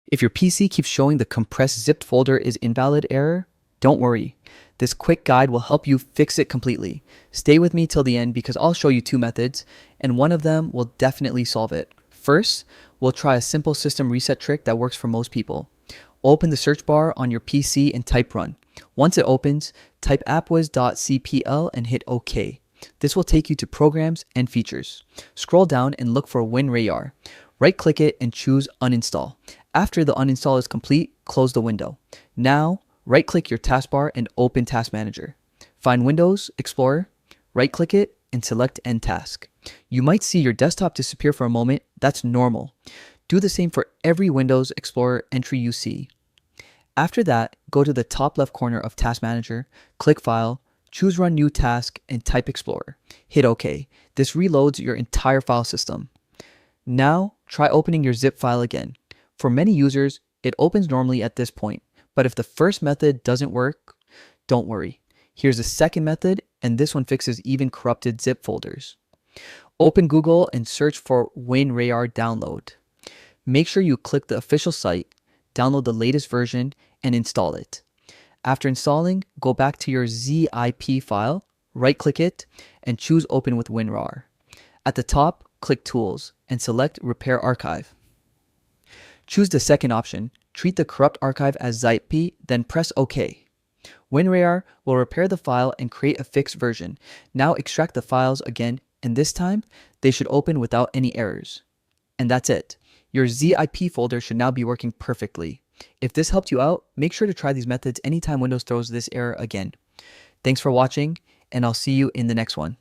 If your PC keeps showing the compressed zipped folder is invalid error, don't worry. This quick guide will help you fix it completely. Stay with me till the end because I'll show you two methods, and one of them will definitely solve it. First, we'll try a simple system reset trick that works for most people. Open the search bar on your PC and type run. Once it opens, type appwiz.cpl and hit OK. This will take you to Programs and Features. Scroll down and look for WinRAR. Right-click it and choose Uninstall. After the uninstall is complete, close the window. Now, right-click your taskbar and open Task Manager. Find Windows Explorer, right-click it, and select End Task. You might see your desktop disappear for a moment. That's normal. Do the same for every Windows Explorer entry you see. After that, go to the top left corner of Task Manager, click File, choose Run New Task, and type Explorer. Hit OK. This reloads your entire file system. Now, try opening your zip file again. For many users, it opens normally at this point, but if the first method doesn't work, don't worry. Here's a second method, and this one fixes even corrupted zip folders. Open Google and search for WinRAR download. Make sure you click the official site, download the latest version, and install it. After installing, go back to your zip file, right-click it, and choose Open with WinRAR. At the top, click Tools and select Repair Archive. Choose the second option, treat the corrupt archive as zip, then press OK. WinRAR will repair the file and create a fixed version. Now extract the files again, and this time, they should open without any errors. And that's it. Your zip folder should now be working perfectly. If this helped you out, make sure to try these methods anytime Windows throws this error again. Thanks for watching, and I'll see you in the next one.